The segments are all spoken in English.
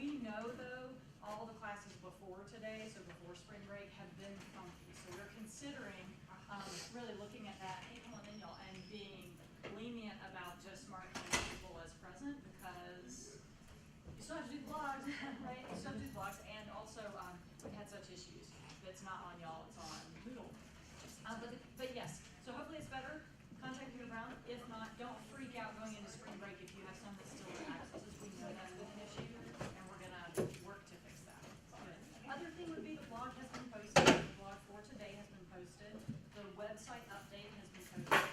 we know, though, all the classes before today, so before spring break, have been funky. So we're considering really looking at that, hey, come on in, y'all, and being lenient about just marking people as present, because you still have to do the blogs, right? You still have to do the blogs, and also we've had such issues. It's not on y'all, it's on Moodle. But yes, so hopefully it's better. Contact me around. If not, don't freak out going into spring break if you have some that still have accesses. We know that's been an issue, and we're going to work to fix that. Good. Other thing would be the blog has been posted. The blog for today has been posted. The website update has been posted.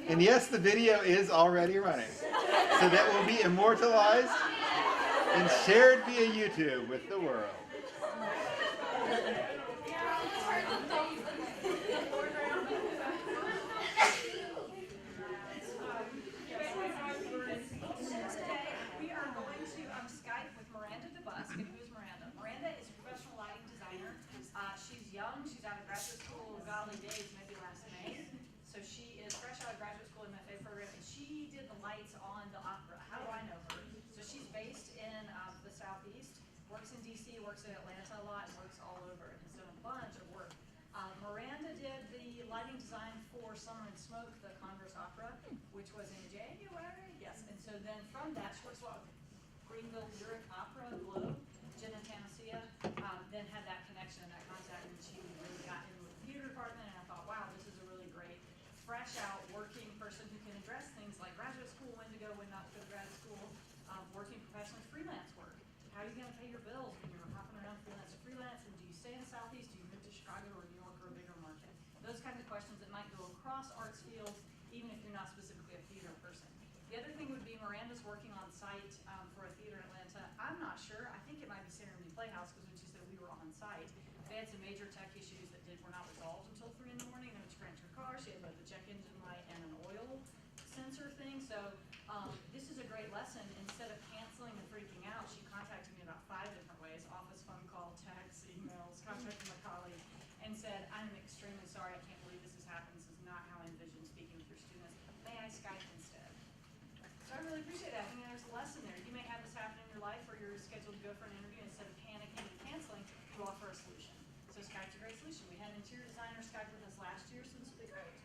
And yes, the video is already running. So that will be immortalized and shared via YouTube with the world. We are going to Skype with Miranda DeBusk. And who's Miranda? Miranda is a professional lighting designer. She's young. She's out of graduate school, golly days, maybe last May. So she is fresh out of graduate school in MFA program, and she did the lights on the opera. How do I know her? So she's based in the Southeast, works in DC, works in Atlanta a lot, and works all over, and has done a bunch of work. Miranda did the lighting design for Summer and Smoke, the Congress Opera, which was in January. Yes, and so then from that, she works a lot with Greenville Lyric Opera, Globe, Jen and Panacea, then had that connection and that contact, and she really got into the theater department, and I thought, wow, this is a really great fresh out working person who can address things like graduate school, when to go, when not to go to grad school, working professionally, freelance work. How are you going to pay your bills when you're hopping around freelance to freelance? And do you stay in the Southeast? Do you move to Chicago or New York or a bigger market? Those kinds of questions that might go across arts fields, even if you're not specifically a theater person. The other thing would be Miranda's working on site for a theater in Atlanta. I'm not sure. I think it might be Synergy Playhouse, because when she said we were on site, they had some major tech issues that were not resolved until 3 in the morning. They went to crash her car. She had both the check engine light and an oil sensor thing. So this is a great lesson. Instead of canceling and freaking out, she contacted me about 5 different ways: office, phone call, text, emails, contacted my colleague, and said, I'm extremely sorry. I can't believe this has happened. This is not how I envision speaking with your students. May I Skype instead? So I really appreciate that. I think there's a lesson there. You may have this happen in your life where you're scheduled to go for an interview. Instead of panicking and canceling, you offer a solution. So Skype's a great solution. We had an interior designer Skype with us last year, so this will be great.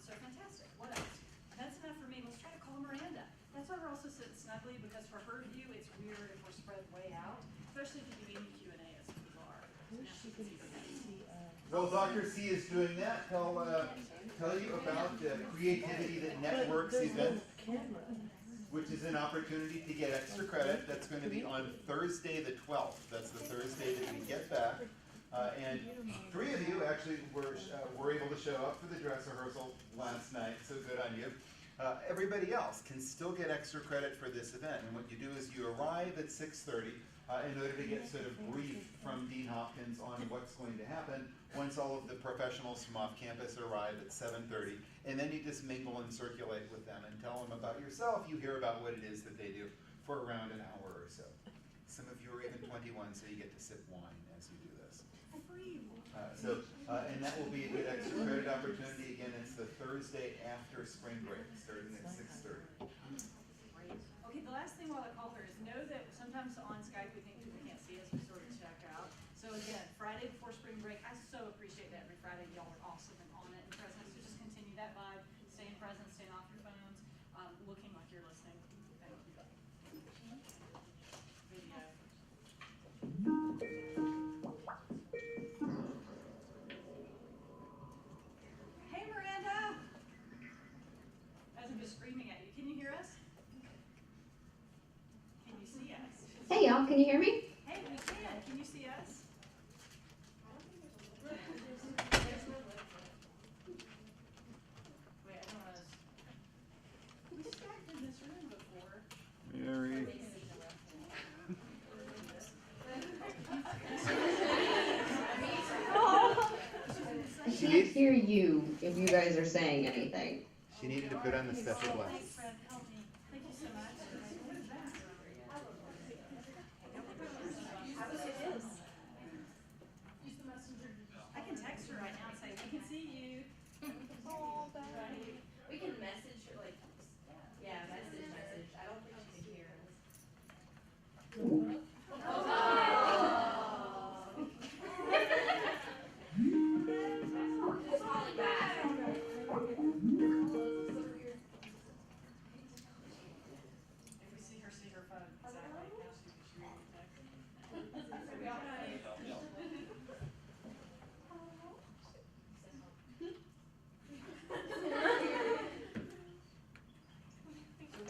So fantastic. What else? That's enough for me. Let's try to call Miranda. That's why we're also sitting snugly, because for her view, it's weird if we're spread way out, especially if you do any Q&A as people are. Well, Dr. C is doing that. Tell you about the Creativity That Networks event, which is an opportunity to get extra credit. That's going to be on Thursday the 12th. That's the Thursday that we get back. And 3 of you actually were able to show up for the dress rehearsal last night, so good on you. Everybody else can still get extra credit for this event, and what you do is you arrive at 6:30 in order to get sort of brief from Dean Hopkins on what's going to happen once all of the professionals from off campus arrive at 7:30, and then you just mingle and circulate with them and tell them about yourself. You hear about what it is that they do for around an hour or so. Some of you are even 21, so you get to sip wine as you do this. And that will be a good extra credit opportunity. Again, it's the Thursday after spring break, starting at 6:30. Okay, the last thing while I call her is know that sometimes on Skype we think people can't see us, we sort of check out. So again, Friday before spring break, I so appreciate that every Friday. Y'all are awesome and on it and present. So just continue that vibe, staying present, staying off your phones, looking like you're listening. Thank you. Video. Hey Miranda! As I'm just screaming at you, can you hear us? Can you see us? Hey y'all, can you hear me? Hey, we can. Can you see us? Wait, I don't want to. We Skyped in this room before. Mary. I can't hear you if you guys are saying anything. She needed to put on the special Thanks, glasses. Fred. Help me. Thank you so much. What is that? It is. Use the messenger. I can text her right now and say, we can see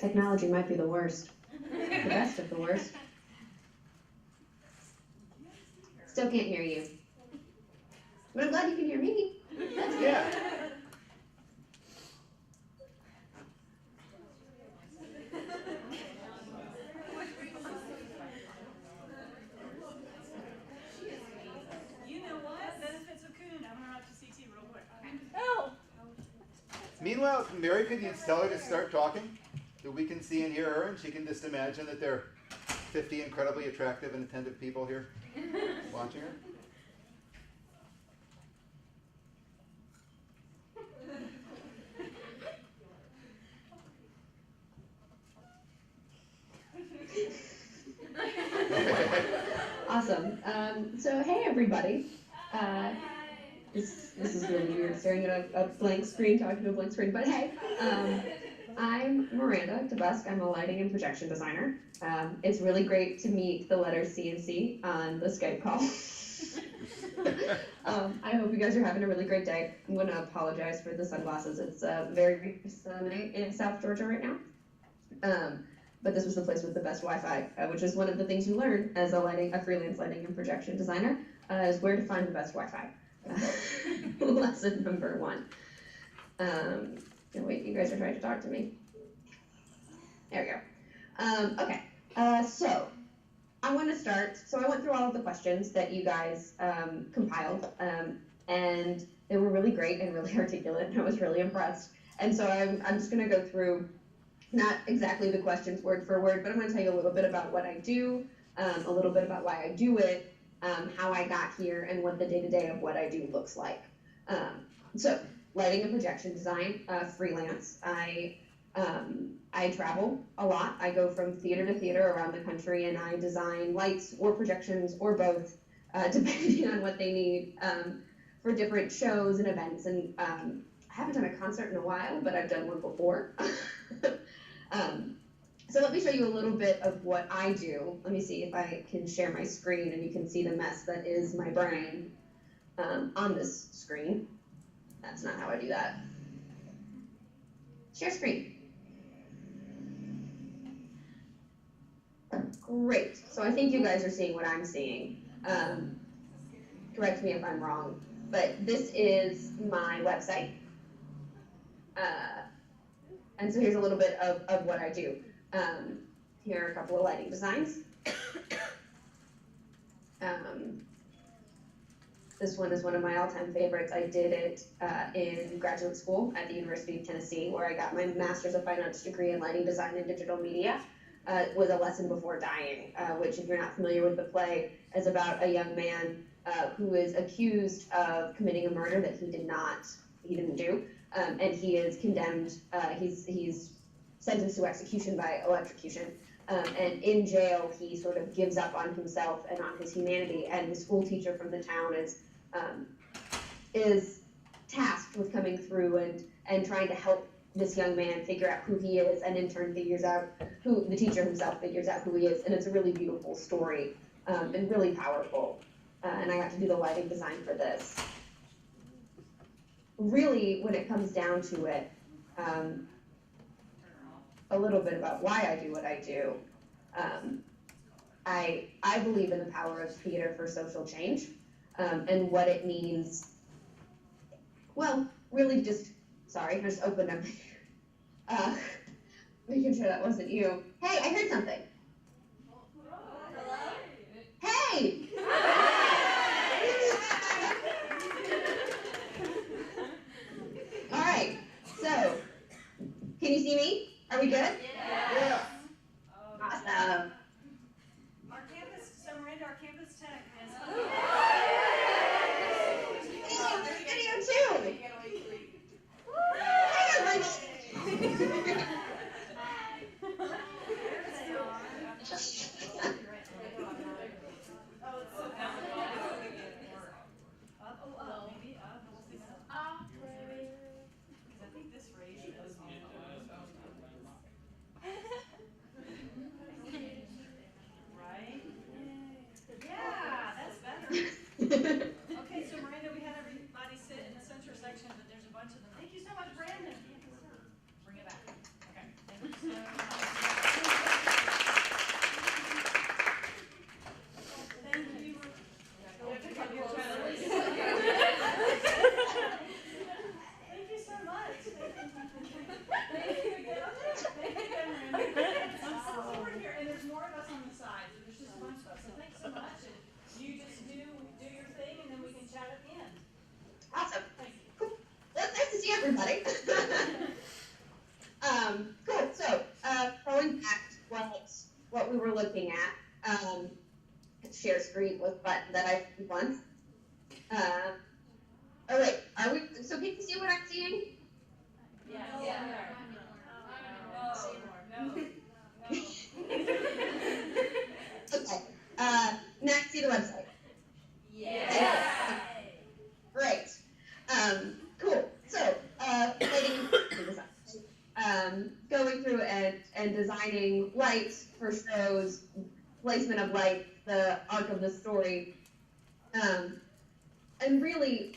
Technology might be the worst. The best of the worst. Still can't hear you. But I'm glad you can hear me. That's good. Yeah. You know what? Benefits of Coon. I'm gonna have to CT real quick. Meanwhile, Mary, could you tell her to start talking? So we can see and hear her, and she can just imagine that there are 50 incredibly attractive and attentive people here watching her. Awesome. So hey everybody. This is really weird, staring at a blank screen, talking to a blank screen, but hey. I'm Miranda DeBusk. I'm a lighting and projection designer. It's really great to meet the letter C and C on the Skype call. I hope you guys are having a really great day. I'm going to apologize for the sunglasses. It's very sunny in South Georgia right now. But this was the place with the best Wi-Fi, which is one of the things you learn as a freelance lighting and projection designer, is where to find the best Wi-Fi. Lesson number 1. Oh, wait, you guys are trying to talk to me. There we go. Okay, so I want to start. So I went through all of the questions that you guys compiled, and they were really great and really articulate, and I was really impressed. And so I'm just going to go through, not exactly the questions word for word, but I'm going to tell you a little bit about what I do, a little bit about why I do it, how I got here, and what the day-to-day of what I do looks like. So lighting and projection design, freelance. I travel a lot. I go from theater to theater around the country, and I design lights or projections or both, depending on what they need, for different shows and events. And I haven't done a concert in a while, but I've done one before. So let me show you a little bit of what I do. Let me see if I can share my screen and you can see the mess that is my brain on this screen. That's not how I do that. Share screen. Great. So I think you guys are seeing what I'm seeing. Correct me if I'm wrong, but this is my website. And so here's a little bit of what I do. Here are a couple of lighting designs. This one is one of my all-time favorites. I did it in graduate school at the University of Tennessee, where I got my Master's of Fine Arts degree in lighting design and digital media. It was A Lesson Before Dying, which, if you're not familiar with the play, is about a young man who is accused of committing a murder that he didn't do, and he is condemned. He's sentenced to execution by electrocution. And in jail, he sort of gives up on himself and on his humanity, and the school teacher from the town is tasked with coming through and trying to help this young man figure out who he is, and in turn figures out who the teacher himself figures out who he is. And it's a really beautiful story and really powerful. And I got to do the lighting design for this. Really, when it comes down to it, a little bit about why I do what I do. I believe in the power of theater for social change, and what it means. Well, really just, sorry, I just opened up, making sure that wasn't you. Hey, I heard something. Hey! All right, so, can you see me? Are we good? Yeah. Awesome. Our campus, so Miranda, our campus tech has. Hey, there's video too. Hey, everybody. everybody. Cool. So going back to what we were looking at, share screen was a button that I did once. Oh wait, are we? So can you see what I'm seeing? Yeah. Okay. Now see the website. Yeah. Great. Cool. So, going through and designing lights for shows, placement of light, the arc of the story, and really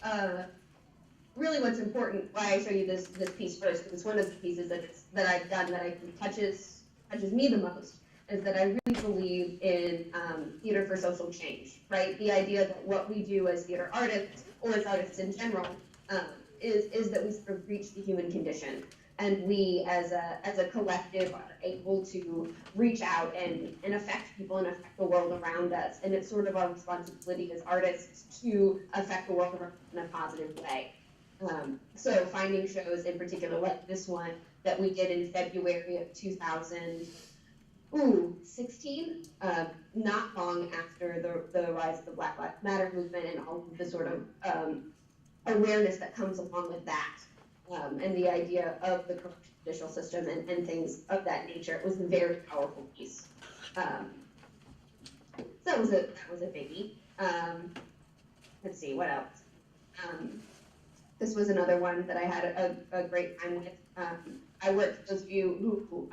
what's important, why I show you this piece first, because it's one of the pieces that I've done that I think touches me the most, is that I really believe in theater for social change, right? The idea that what we do as theater artists, or as artists in general, is that we sort of reach the human condition, and we as a collective are able to reach out and affect people and affect the world around us, and it's sort of our responsibility as artists to affect the world around us in a positive way. So finding shows in particular, like this one that we did in February of 2016, not long after the rise of the Black Lives Matter movement and all of the sort of awareness that comes along with that, and the idea of the corrupt judicial system and things of that nature. It was a very powerful piece. So that was a biggie. Let's see, what else? This was another one that I had a great time with. I worked with those of you who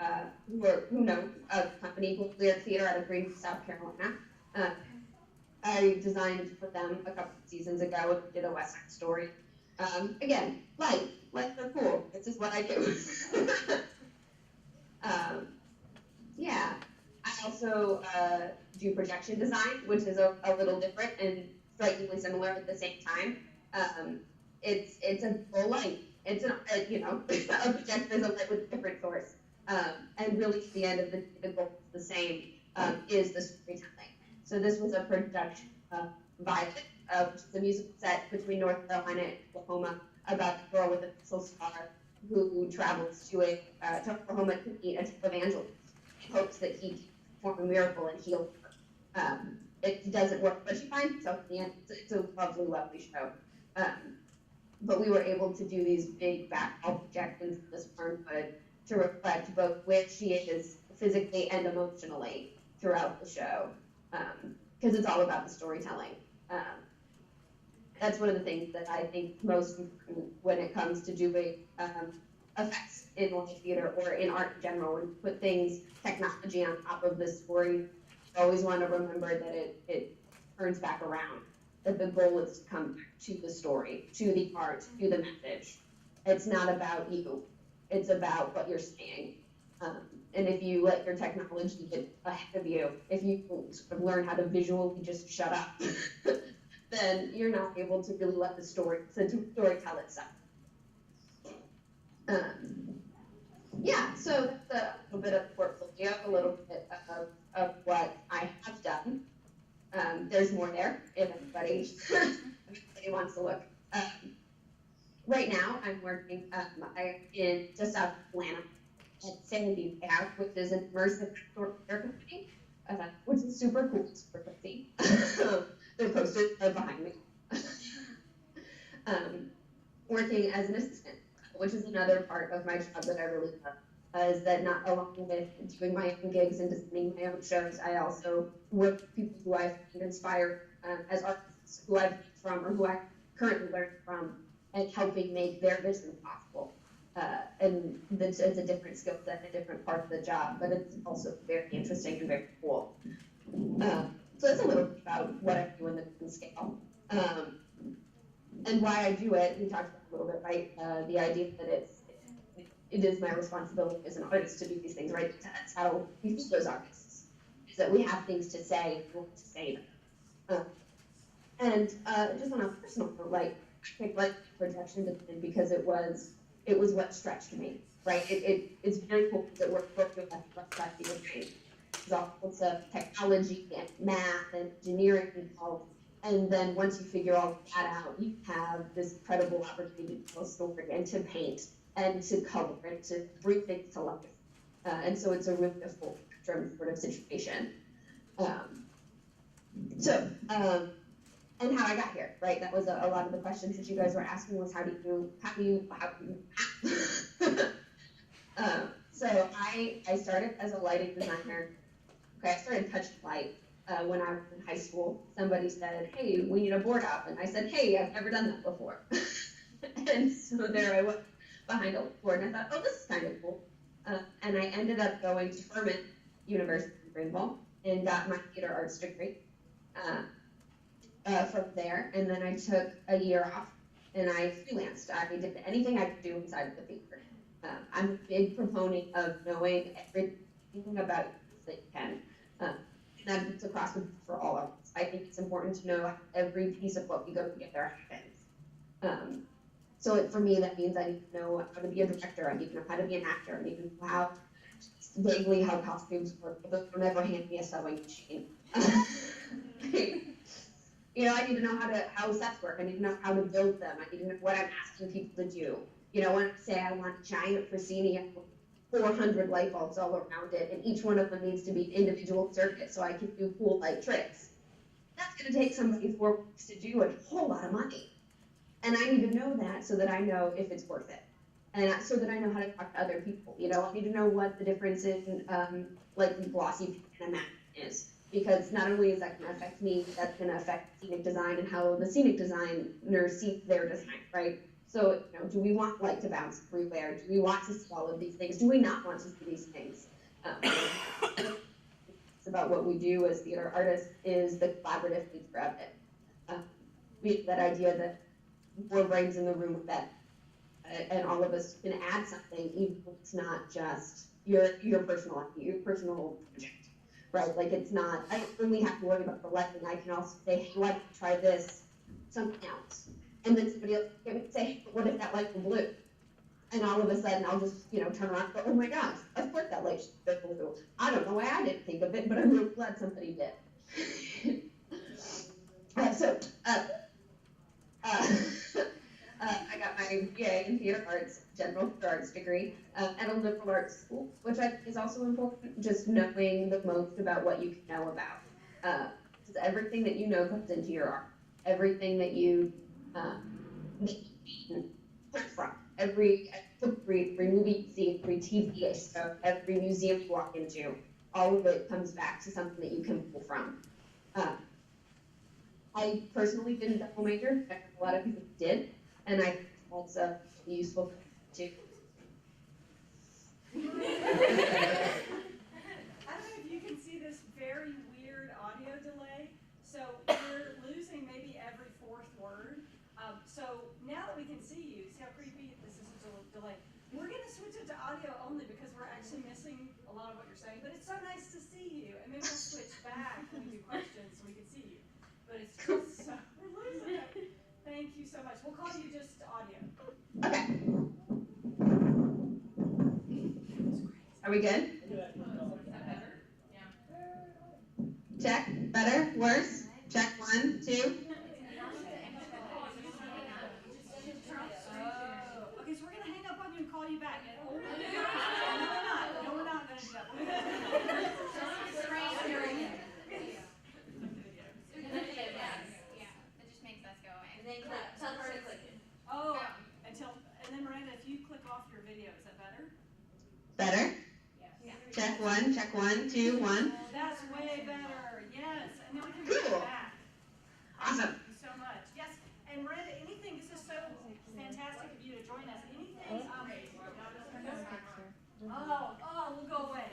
know a company called Lyric Theater out of Greenville, South Carolina. I designed for them a couple of seasons ago. We did a West Side Story. Again, lights are cool. This is what I do. Yeah. I also do projection design, which is a little different and strikingly similar at the same time. It's a full light. It's a projector is a light with a different source. And really, at the end of the goal is the same, is the storytelling. So this was a production of Violet, which is a musical set between North Carolina and Oklahoma, about a girl with a pixel star who travels to Oklahoma to meet a evangelist in hopes that he can perform a miracle and heal her. It doesn't work, but she finds herself in the end. It's a lovely, lovely show. But we were able to do these big backhaul projections in this Fernwood to reflect both where she is physically and emotionally throughout the show, because it's all about the storytelling. That's one of the things that I think most important when it comes to doing effects in live theater or in art in general. When you put technology on top of the story, you always want to remember that it turns back around. That the goal is to come back to the story, to the art, to the message. It's not about you. It's about what you're saying. And if you let your technology get ahead of you, if you sort of learn how to visually just shut up, then you're not able to really let the story tell itself. Yeah, so that's a little bit of portfolio, a little bit of what I have done. There's more there if anybody wants to look. Right now, I'm working in just south of Atlanta at Sandy House, which is an immersive care company, which is super cool, super pretty. Their posters are behind me. Working as an assistant, which is another part of my job that I really love. Is that not along with doing my own gigs and designing my own shows, I also work with people who I've inspired as artists, who I've learned from or who I currently learn from, and helping make their vision possible. And it's a different skill set, a different part of the job, but it's also very interesting and very cool. So that's a little bit about what I do in the scale. And why I do it, we talked about a little bit, right? The idea that it is my responsibility as an artist to do these things, right? That's how we feel as artists, is that we have things to say, we want to say them. And just on a personal note, like, I picked like projection design because it was what stretched me, right? It's very cool because it worked both with that the brain. There's all sorts of technology and math and engineering involved, And then once you figure all that out, you have this incredible opportunity to tell a story and to paint and to color and to bring things to life. And so it's a really full spectrum sort of situation. And how I got here, right? That was a lot of the questions that you guys were asking was how do you so I started as a lighting designer. Okay, I started touching light when I was in high school. Somebody said, hey, we need a board op. And I said, hey, I've never done that before. And so there I was behind a board and I thought, oh, this is kind of cool. And I ended up going to Furman University in Greenville and got my theater arts degree from there. And then I took a year off and I freelanced. I did anything I could do inside of the theater. I'm a big proponent of knowing everything about that you can. And that's across the board for all of us. I think it's important to know every piece of what we go together happens. So for me, that means I need to know how to be a director. I need to know how to be an actor. I need to know how vaguely how costumes work. But don't ever hand me a sewing machine. You know, I need to know how sets work. I need to know how to build them. I need to know what I'm asking people to do. You know, when I say I want a giant proscenium, 400 light bulbs all around it, and each one of them needs to be individual circuits so I can do cool light tricks. That's going to take somebody 4 weeks to do and a whole lot of money. And I need to know that so that I know if it's worth it. And so that I know how to talk to other people. You know, I need to know what the difference in like the glossy paint and a matte is. Because not only is that going to affect me, that's going to affect scenic design and how the scenic designers see their design, right? So, you know, do we want light to bounce everywhere? Do we want to see all of these things? Do we not want to see these things? It's about what we do as theater artists is the collaborative nature of it. We have that idea that 4 brains in the room with that, and all of us can add something, even if it's not just your personal project. Right, like it's not, I don't only have to worry about the lighting, I can also say, hey, why don't you try this, something else. And then somebody else can say, hey, what if that light were blue? And all of a sudden I'll just, you know, turn around and go, oh my gosh, of course that light should be blue. I don't know why I didn't think of it, but I'm really glad somebody did. I got my BA in theater arts, general arts degree, at a liberal arts school, which I think is also important, just knowing the most about what you can know about. Because everything that you know comes into your art. Everything that you learn from. Every movie you see, every TV show, every museum you walk into, all of it comes back to something that you can pull from. I personally didn't double major, a lot of people did, and I think that's useful too. I don't know if you can see this very weird audio delay. So we're losing maybe every 4th word. So now that we can see you, see how creepy this is a delay. We're going to switch it to audio only because we're actually missing a lot of what you're saying. But it's so nice to see you. And maybe we'll switch back when we do questions so we can see you. But it's just so, we're losing it. Thank you so much. We'll call you just audio. Okay. Are we good? Is that better? Yeah. Check. Better? Worse? Check 1, 2. Okay, so we're going to hang up on you and call you back. No, we're not. No, we're not going to do that. We're going to It just makes us go away. And then tell her to click it. Oh, and then Miranda, if you click off your video, is that better? Better? Yeah. Check 1, 2, 1. That's way better. Yes, and then we can Cool. bring it back. Awesome. Thank you so much. Yes, and Miranda, anything, this is so fantastic of you to join us. Anything, we'll go away.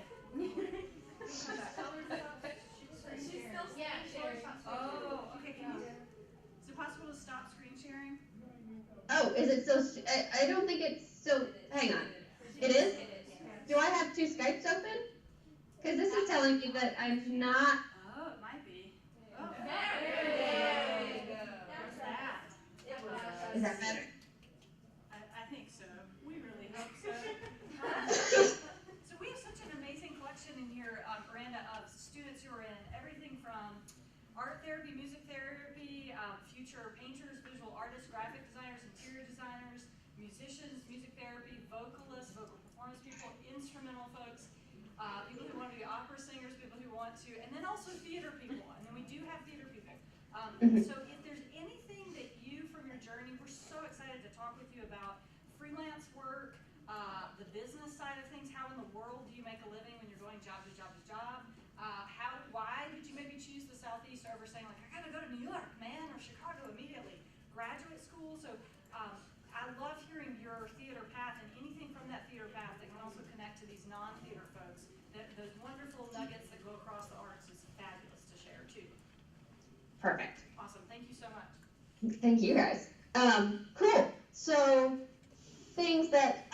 Oh, okay, is it possible to stop screen sharing? Oh, is it so? I don't think it's so. Hang on. It is? Do I have 2 Skypes open? Because this is telling me that I'm not. Oh, it might be. Oh, There you go. There's that. Is that better? I think so. We really hope so. So we have such an amazing collection in here, Miranda, of students who are in everything from art therapy, music therapy, future painters, visual artists, graphic designers, interior designers, musicians, music therapy, vocalists, vocal performance people, instrumental folks, people who want to be opera singers, people who want to, and then also theater people, and then we do have theater people. So if there's anything that you, from your journey, we're so excited to talk with you about freelance work, the business side of things. How in the world do you make a living when you're going job to job to job? Why did you maybe choose the Southeast over saying like, I gotta go to New York, man, or Chicago immediately? Graduate school. So I love hearing your theater path and anything from that theater path that can also connect to these non-theater folks. Those wonderful nuggets that go across the arts is fabulous to share too. Perfect. Awesome. Thank you so much. Thank you guys. Cool. So things that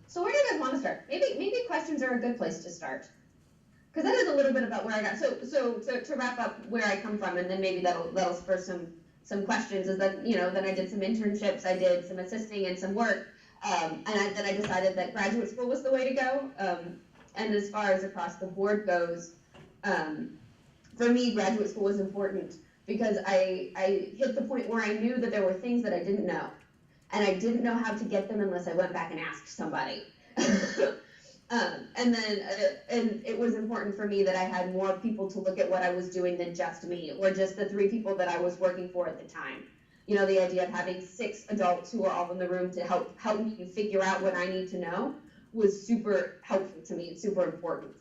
so where do you guys want to start? Maybe questions are a good place to start, because that is a little bit about where I got. So to wrap up where I come from, and then maybe that'll spur some questions. Is that then I did some internships, I did some assisting and some work, and then I decided that graduate school was the way to go. And as far as across the board goes, for me, graduate school was important because I hit the point where I knew that there were things that I didn't know. And I didn't know how to get them unless I went back and asked somebody. And it was important for me that I had more people to look at what I was doing than just me, or just the 3 people that I was working for at the time. The idea of having 6 adults who are all in the room to help me figure out what I need to know was super helpful to me and super important.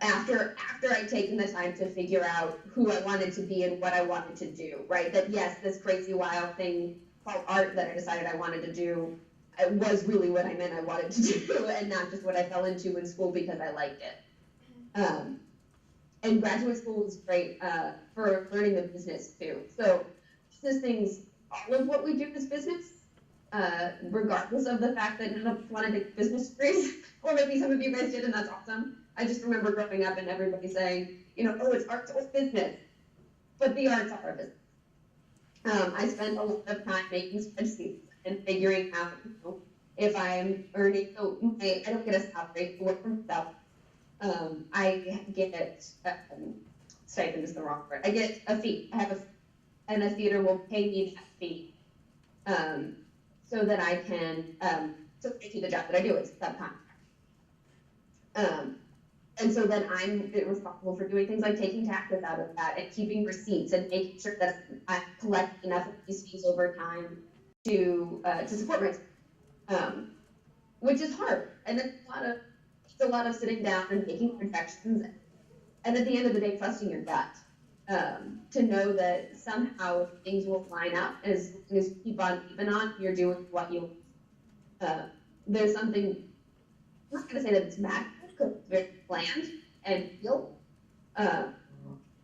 After I'd taken the time to figure out who I wanted to be and what I wanted to do, right? That yes, this crazy wild thing called art that I decided I wanted to do, it was really what I meant I wanted to do, and not just what I fell into in school because I liked it. And graduate school was great for learning the business too. So business things, all of what we do is business, regardless of the fact that none of us wanted to take business degrees, or maybe some of you guys did, and that's awesome. I just remember growing up and everybody saying, oh, it's art, it's business, but the arts are a business. I spent a lot of time making spreadsheets and figuring out if I'm earning, I don't get a salary to work for myself. I get, stipend is the wrong word. I get a fee. I have and a theater will pay me that fee, so that I can, so I do the job that I do. It's subcontract. And so then I'm responsible for doing things like taking taxes out of that and keeping receipts and making sure that I collect enough of these fees over time to support myself, which is hard. And it's a lot of sitting down and making projections, and at the end of the day, trusting your gut, to know that somehow things will line up as you keep on keeping on. You're doing what you. There's something. I'm not going to say that it's magical, because it's very planned and real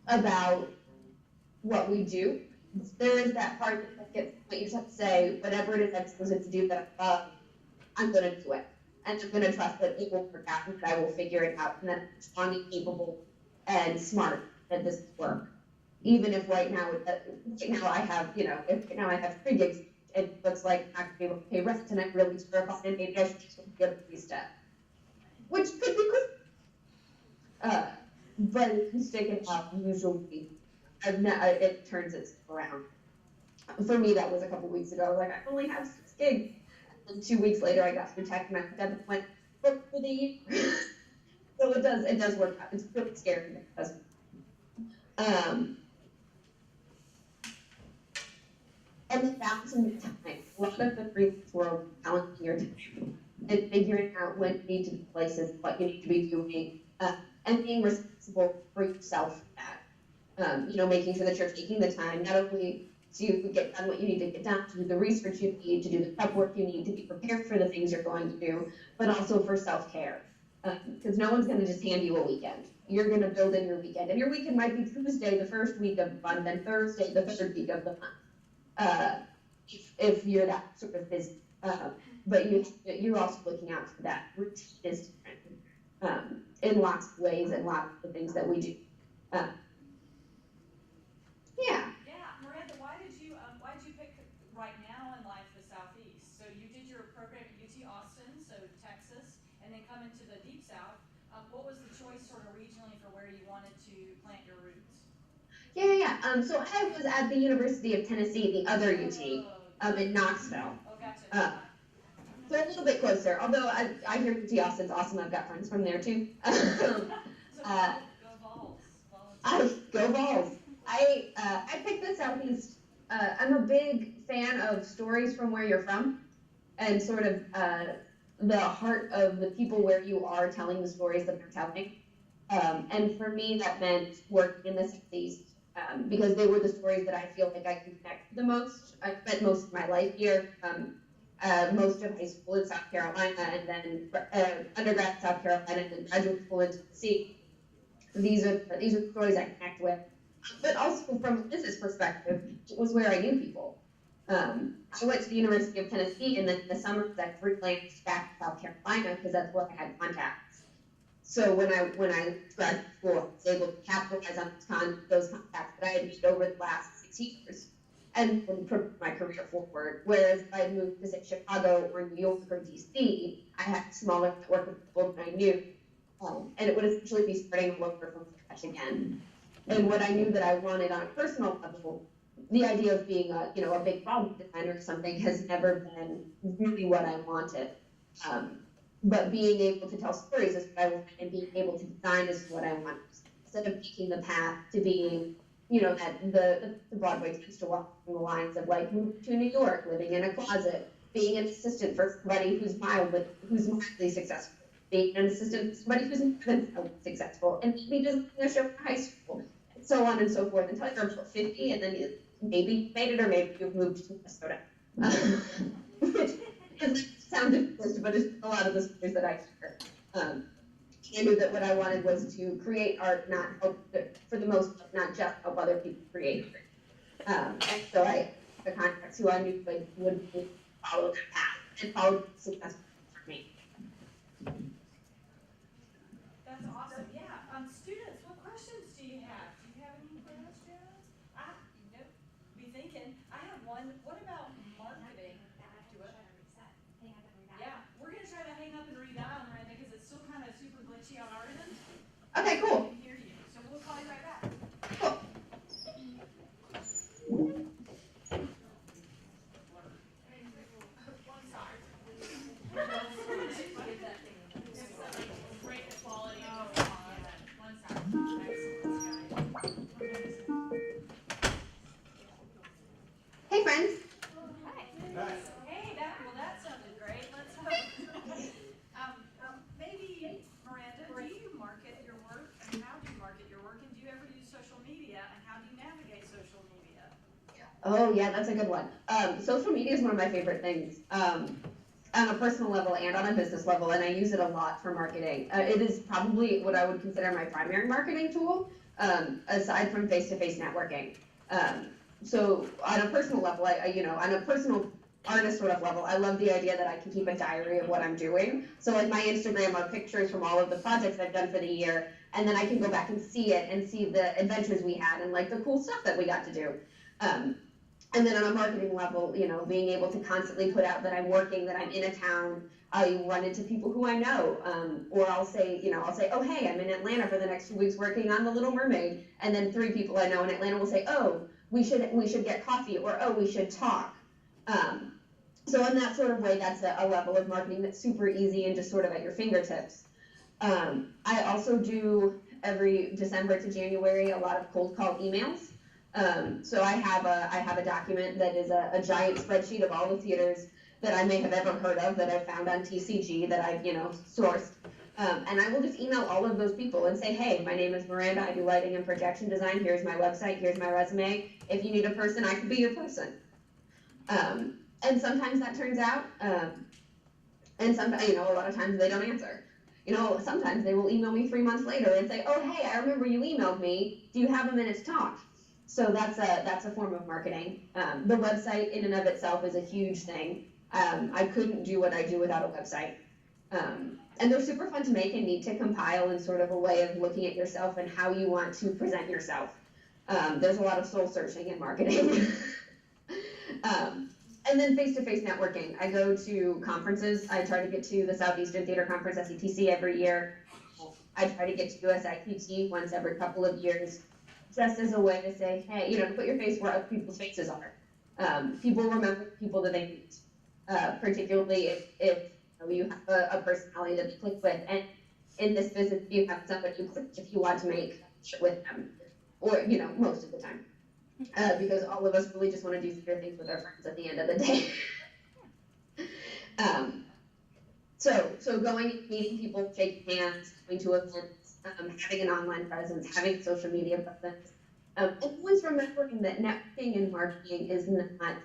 about what we do. There is that part that gets what you just have to say, whatever it is I'm supposed to do, that I'm going to do it. And I'm going to trust that it will work out, and that I will figure it out, and that I'm strong and capable and smart at this work. Even if right now I have, if right now I have 3 gigs, it looks like I'm not going to be able to pay rent, and I'm really terrified, and maybe I should just be able to step. Which could be good. But if you stick it out, usually it turns itself around. For me, that was a couple weeks ago. I was like, I only have 6 gigs. And 2 weeks later, I got through tech, and my debit went for the year. So it does work out. It's really scary. And then balancing your time. A lot of the freelance world, balancing your time and figuring out when you need to be places, what you need to be doing, and being responsible for yourself for that. Making sure that you're taking the time not only to get done what you need to get done, to do the research you need, to do the prep work you need, to be prepared for the things you're going to do, but also for self-care. Because no one's going to just hand you a weekend. You're going to build in your weekend. And your weekend might be Tuesday, the first week of the month, and Thursday, the third week of the month. If you're that sort of busy. But you're also looking out for that. Routine is different in lots of ways and lots of the things that we do. Yeah. Miranda, why did you pick right now in life the Southeast? So you did your program at UT Austin, so Texas, and then come into the Deep South. What was the choice sort of regionally for where you wanted to plant your roots? So I was at the University of Tennessee, the other UT, in Knoxville. Oh, gotcha. So a little bit closer, although I hear UT Austin's awesome. I've got friends from there too. So go Vols. Go Vols. I picked the Southeast. I'm a big fan of stories from where you're from, and sort of the heart of the people where you are telling the stories that they're telling. And for me, that meant working in the Southeast because they were the stories that I feel like I could connect the most. I spent most of my life here, most of high school in South Carolina, and then undergrad in South Carolina, and then graduate school in Tennessee. These are stories I connect with, but also from a business perspective, it was where I knew people. I went to the University of Tennessee, and then in the summers I freelanced back to South Carolina because that's where I had contacts. So when I graduated school, I was able to capitalize on those contacts that I had made over the last 6 years and put my career forward. Whereas if I had moved to say Chicago or New York or DC, I had a smaller network of people that I knew, and it would essentially be starting all over from scratch again. And what I knew that I wanted on a personal level, the idea of being a big product designer or something has never been really what I wanted. But being able to tell stories is what I want, and being able to design is what I want. Instead of taking the path to being, that the Broadway tends to walk along the lines of like moving to New York, living in a closet, being an assistant for somebody who's mildly successful, being an assistant for somebody who's not been successful, and maybe just a show in high school, and so on and so forth until you're about 50, and then you maybe you've made it, or maybe you've moved to Minnesota. It sounded close, but it's a lot of the stories that I hear. I knew that what I wanted was to create art, not help, for the most part, not just help other people create art. And so the contacts who I knew would follow that path and follow success for me. That's awesome. Yeah. Students, what questions do you have? Do you have any questions? Nope. Be thinking. I have one. What about marketing? Yeah, we're gonna try to hang up and redial, Miranda, because it's still kind of super glitchy on our end. Okay, cool. I can hear you, so we'll call you right back. Cool. One side. Great quality. One side. Hey, friends. Hey, that sounded great. Let's maybe Miranda, do you market your work, and how do you market your work, and do you ever use social media, and how do you navigate social media? Oh yeah, that's a good one. Social media is one of my favorite things. On a personal level and on a business level, and I use it a lot for marketing. It is probably what I would consider my primary marketing tool, aside from face-to-face networking. So on a personal level, on a personal artist sort of level, I love the idea that I can keep a diary of what I'm doing. So like my Instagram are pictures from all of the projects I've done for the year, and then I can go back and see it and see the adventures we had and like the cool stuff that we got to do. And then on a marketing level, being able to constantly put out that I'm working, that I'm in a town, I run into people who I know, or I'll say, oh, hey, I'm in Atlanta for the next 2 weeks working on The Little Mermaid, and then 3 people I know in Atlanta will say, oh, we should get coffee, or oh, we should talk. So in that sort of way, that's a level of marketing that's super easy and just sort of at your fingertips. I also do every December to January a lot of cold call emails. So I have a document that is a giant spreadsheet of all the theaters that I may have ever heard of, that I've found on TCG, that I've sourced, and I will just email all of those people and say, hey, my name is Miranda, I do lighting and projection design, here's my website, here's my resume, if you need a person, I could be your person. And sometimes that turns out, and sometimes, a lot of times they don't answer. Sometimes they will email me 3 months later and say, oh, hey, I remember you emailed me, do you have a minute to talk? So that's a form of marketing. The website in and of itself is a huge thing. I couldn't do what I do without a website. And they're super fun to make and neat to compile, and sort of a way of looking at yourself and how you want to present yourself. There's a lot of soul searching in marketing. And then face-to-face networking. I go to conferences. I try to get to the Southeastern Theater Conference, SETC, every year. I try to get to USIQT once every couple of years. just as a way to say, hey, to put your face where other people's faces are. People remember people that they meet, particularly if you have a personality that they click with. And in this business, you have somebody you click if you want to make shit with them, or most of the time, because all of us really just want to do secure things with our friends at the end of the day. So going and meeting people, shaking hands, going to events, having an online presence, having a social media presence, and always remembering that networking and marketing is not,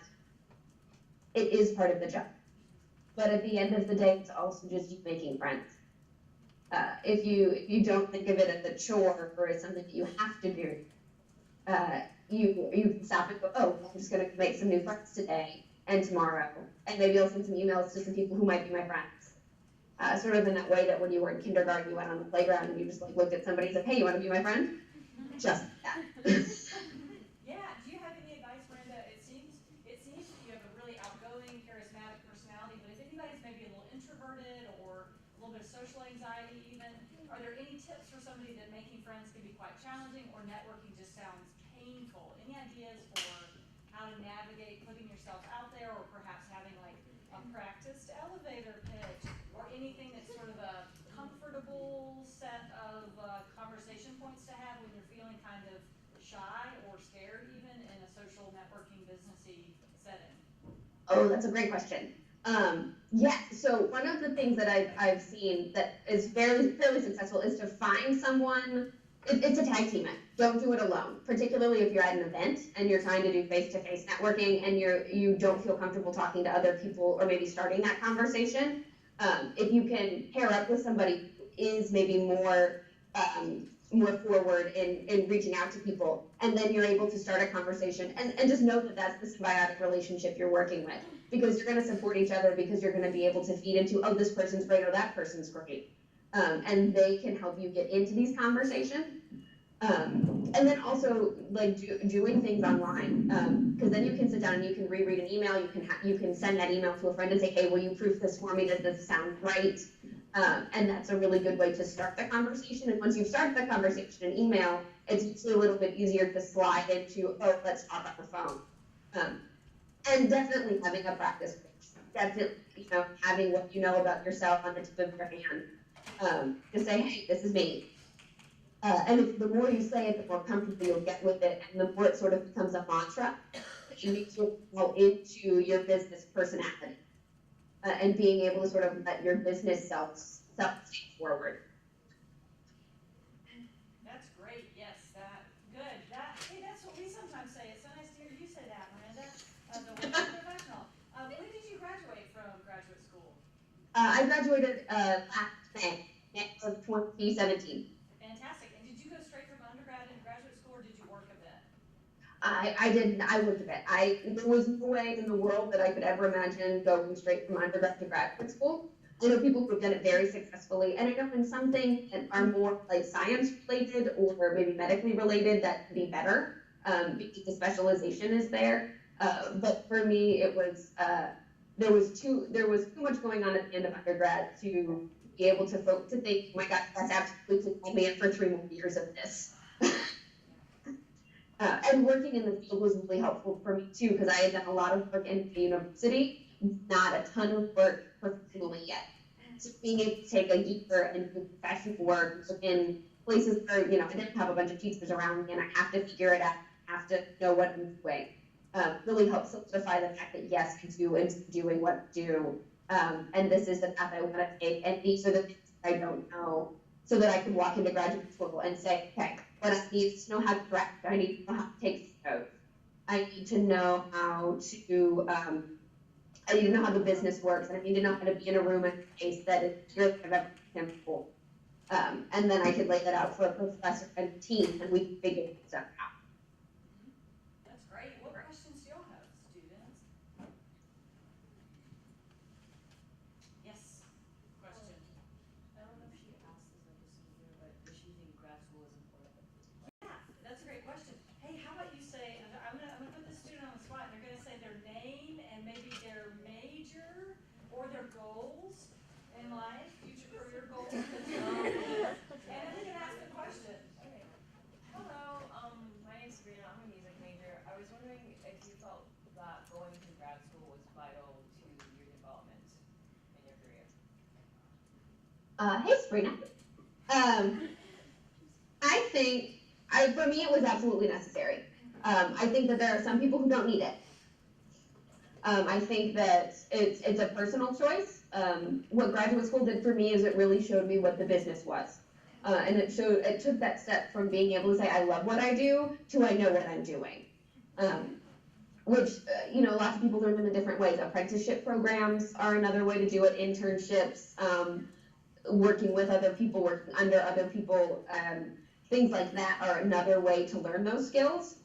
it is part of the job. But at the end of the day, it's also just you making friends. If you don't think of it as a chore or as something that you have to do, you can stop and go, oh, I'm just going to make some new friends today and tomorrow, and maybe I'll send some emails to some people who might be my friends. Sort of in that way that when you were in kindergarten, you went on the playground and you just looked at somebody and said, hey, you want to be my friend? Just that. Yeah, do you have any advice, Miranda? It seems that you have a really outgoing, charismatic personality, but if anybody's maybe a little introverted or a little bit of social anxiety even, are there any tips for somebody that making friends can be quite challenging or networking just sounds painful? Any ideas for how to navigate putting yourself out there, or perhaps having like a practiced elevator pitch, or anything that's sort of a comfortable set of conversation points to have when you're feeling kind of shy or scared even in a social networking businessy setting? Oh, that's a great question. Yeah, so one of the things that I've seen that is fairly successful is to find someone. It's a tag team. Don't do it alone, particularly if you're at an event and you're trying to do face-to-face networking and you don't feel comfortable talking to other people or maybe starting that conversation. If you can pair up with somebody who is maybe more forward in reaching out to people, and then you're able to start a conversation and just know that that's the symbiotic relationship you're working with, because you're going to support each other, because you're going to be able to feed into, oh, this person's great or that person's great. And they can help you get into these conversations. And then also doing things online, because then you can sit down and you can reread an email. You can send that email to a friend and say, hey, will you proof this for me? Does this sound right? And that's a really good way to start the conversation. And once you've started the conversation in email, it's usually a little bit easier to slide into, oh, let's talk on the phone. And definitely having a practice pitch. Definitely, having what you know about yourself on the tip of your hand. To say, hey, this is me. And the more you say it, the more comfortable you'll get with it, and the more it sort of becomes a mantra that you makes you fall into your business personality, and being able to sort of let your business self take forward. That's great. Yes, good. Hey, that's what we sometimes say. It's so nice to hear you say that, Miranda. The word professional. When did you graduate from graduate school? I graduated last May of 2017. Fantastic. And did you go straight from undergrad into graduate school, or did you work a bit? I didn't. I worked a bit. There was no way in the world that I could ever imagine going straight from undergrad to graduate school. I know people who've done it very successfully, and I know in some things that are more like science related or maybe medically related, that can be better because the specialization is there. But for me, it was there was too much going on at the end of undergrad to be able to think, oh my God, that's absolutely pulled me in for 3 more years of this. And working in the field was really helpful for me too, because I had done a lot of work in the university, not a ton of work professionally yet. So being able to take a year and do professional work in places where, I didn't have a bunch of teachers around me and I have to figure it out, have to know what I'm doing, really helps solidify the fact that yes, I do and doing what I do. And this is the path I want to take, and these are the things I don't know, so that I can walk into graduate school and say, okay, what I need to know how to direct, I need to know how to take notes, I need to know how to, I need to know how the business works, and I need to know how to be in a room and space that is really I've ever been before. And then I could lay that out for a professor and team, and we can figure stuff out. That's great. What questions do y'all have, students? Yes. Question. I don't know if she asked this at the senior, but does she think grad school is important? Yeah, that's a great question. Hey, how about you say, I'm gonna put this student on the spot, and they're gonna say their name and maybe their major or their goals in life, future career goals. And then we can ask the question. Okay. Hello, my Hey, Sabrina. I think, for me, it was absolutely necessary. I think that there are some people who don't need it. I think that it's a personal choice. What graduate school did for me is it really showed me what the business was. And it took that step from being able to say, I love what I do, to I know what I'm doing. Which, lots of people learn them in different ways. Apprenticeship programs are another way to do it, internships, working with other people, working under other people, things like that are another way to learn those skills.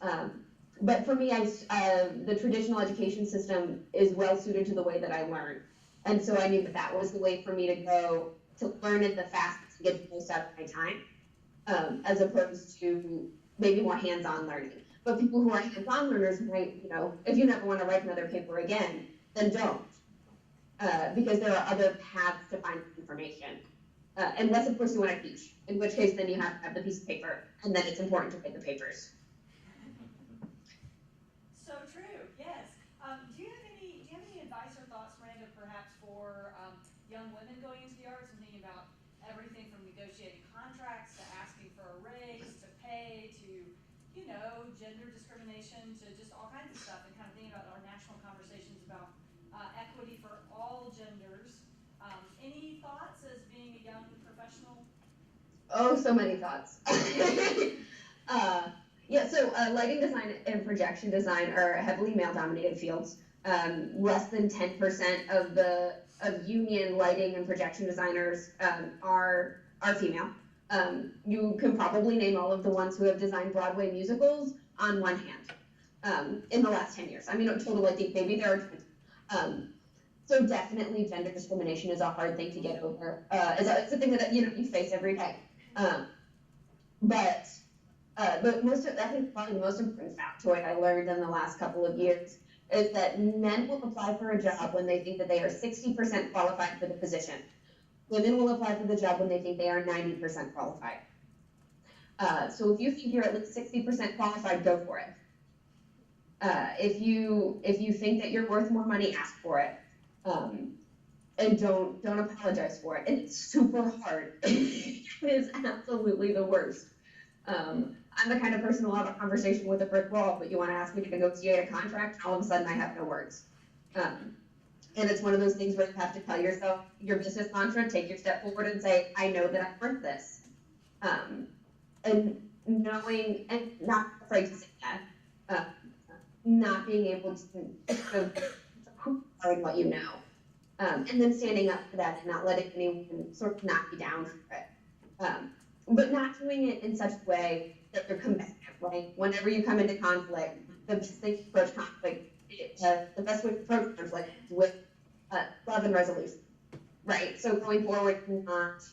But for me, the traditional education system is well suited to the way that I learn. And so I knew that was the way for me to go, to learn it the fastest, to get the most out of my time, as opposed to maybe more hands-on learning. But people who are hands-on learners might, if you never want to write another paper again, then don't. Because there are other paths to find information. Unless, of course, you want to teach, in which case then you have to have the piece of paper, and then it's important to write the papers. So true, yes. Do you have any advice or thoughts, Miranda, perhaps for young women going into the arts and thinking about everything from negotiating contracts to asking for a raise to pay to, gender discrimination to just all kinds of stuff, and kind of thinking about our national conversations about equity for all genders. Any thoughts as being a young professional? Oh, so many thoughts. So lighting design and projection design are heavily male-dominated fields. Less than 10% of union lighting and projection designers are female. You can probably name all of the ones who have designed Broadway musicals on one hand in the last 10 years. I mean, total, I think maybe there are 20. So definitely gender discrimination is a hard thing to get over. It's a thing that you face every day. But I think probably the most important factoid I learned in the last couple of years is that men will apply for a job when they think that they are 60% qualified for the position. Women will apply for the job when they think they are 90% qualified. So if you think you're at least 60% qualified, go for it. If you think that you're worth more money, ask for it. And don't apologize for it. It's super hard. It is absolutely the worst. I'm the kind of person who will have a conversation with a brick wall, but you want to ask me to negotiate a contract, and all of a sudden I have no words. And it's one of those things where you have to tell yourself your business mantra, take your step forward and say, I know that I'm worth this. And knowing, and not afraid to say that, not being able to what you know. And then standing up for that and not letting anyone sort of knock you down for it. But not doing it in such a way that you're combative, right? Whenever you come into conflict, the best way to approach conflict, the best way to approach conflict is with love and resolution, right? So going forward, not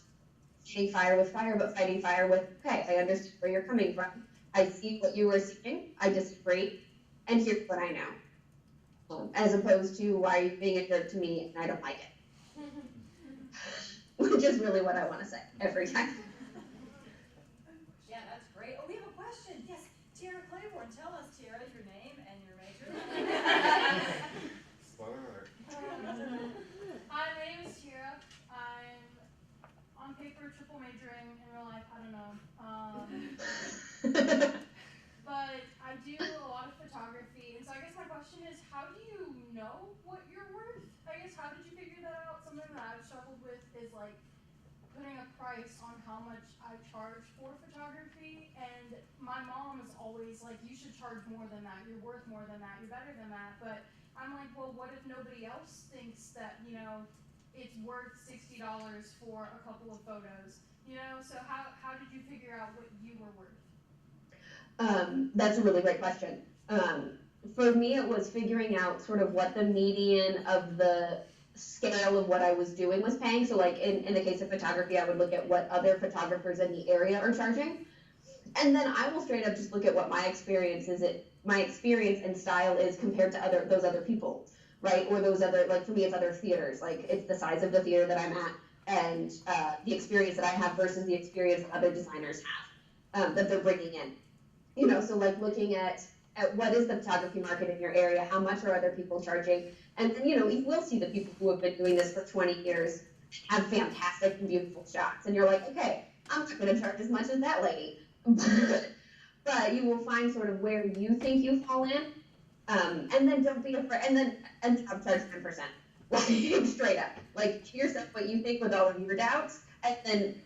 fighting fire with fire, but fighting fire with, okay, I understand where you're coming from. I see what you were seeking. I disagree, and here's what I know. As opposed to, why are you being a jerk to me and I don't like it? Which is really what I want to say every time. Yeah, that's great. Oh, we have a question. Yes, Tara Claiborne. Tell us, Tara, your name and your major. Spoiler alert. Hi, my name is Tara. I'm on paper triple majoring. In real life, I don't know. But I do a lot of photography, and so I guess my question is, how do you know what you're worth? I guess, how did you figure that out? Something that I've struggled with is like putting a price on how much I charge for photography, and my mom is always like, you should charge more than that, you're worth more than that, you're better than that. But I'm like, well, what if nobody else thinks that, it's worth $60 for a couple of photos? So how did you figure out what you were worth? That's a really great question. For me, it was figuring out sort of what the median of the scale of what I was doing was paying. So like in the case of photography, I would look at what other photographers in the area are charging. And then I will straight up just look at what my experience and style is compared to those other people, right? Or those other, like for me, it's other theaters. Like it's the size of the theater that I'm at and the experience that I have versus the experience that other designers have that they're bringing in. So like looking at what is the photography market in your area, how much are other people charging, and then, you will see the people who have been doing this for 20 years have fantastic and beautiful shots. And you're like, okay, I'm not going to charge as much as that lady. But you will find sort of where you think you fall in. And then don't be afraid, and charge 10%. Like, straight up. Like, to yourself what you think with all of your doubts, and then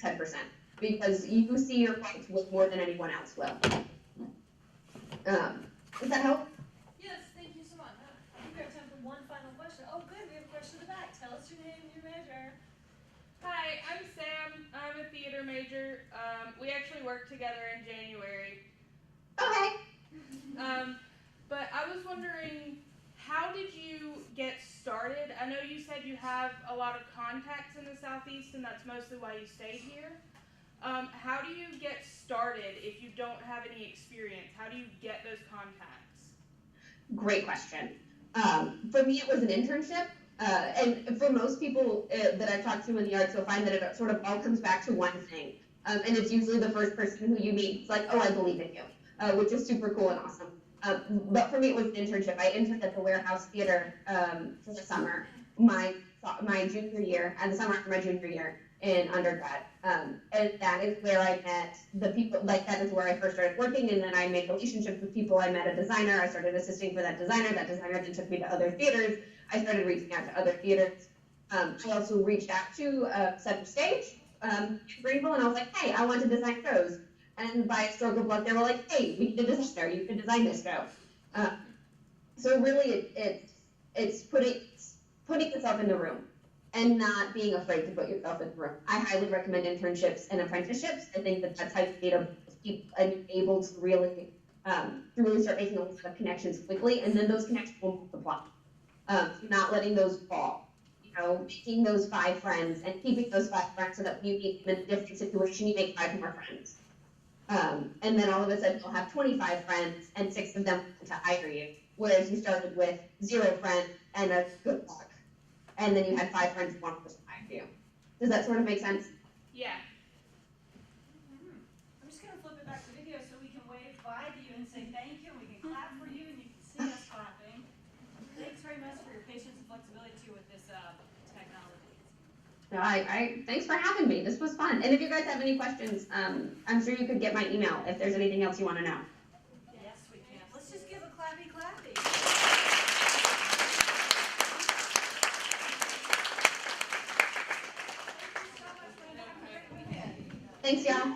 10%. Because you see your points with more than anyone else will. Does that help? Yes, thank you so much. I think we have time for one final question. Oh, good, we have a question in the back. Tell us your name and your major. Hi, I'm Sam. I'm a theater major. We actually worked together in January. Okay. But I was wondering, how did you get started? I know you said you have a lot of contacts in the Southeast, and that's mostly why you stayed here. How do you get started if you don't have any experience? How do you get those contacts? Great question. For me, it was an internship. And for most people that I've talked to in the arts, you'll find that it sort of all comes back to one thing. And it's usually the first person who you meet. It's like, oh, I believe in you, which is super cool and awesome. But for me, it was an internship. I interned at the Warehouse Theater for the summer, my junior year, and the summer after my junior year in undergrad. And that is where I met the people, like that is where I first started working, and then I made relationships with people. I met a designer, I started assisting for that designer then took me to other theaters. I started reaching out to other theaters. I also reached out to Center Stage in Greenville, and I was like, hey, I want to design shows. And by a stroke of luck, they were like, hey, we need a designer, you can design this show. So really, it's putting yourself in the room and not being afraid to put yourself in the room. I highly recommend internships and apprenticeships. I think that's how you keep able to really start making a lot of connections quickly, and then those connections will multiply. Not letting those fall. Making those 5 friends and keeping those 5 friends so that when you meet them in a different situation, you make 5 more friends. And then all of a sudden you'll have 25 friends and 6 of them want to hire you, whereas you started with 0 friends and a good luck. And then you had 5 friends and 1 person hired you. Does that sort of make sense? Yeah. I'm just gonna flip it back to video so we can wave bye to you and say thank you, and we can clap for you, and you can see us clapping. Thanks very much for your patience and flexibility too with this technology. No, thanks for having me. This was fun. And if you guys have any questions, I'm sure you could get my email if there's anything else you want to know. Yes, we can. Let's just give a clappy clappy. Thank you so much, Miranda. Have a great weekend. Thanks, y'all.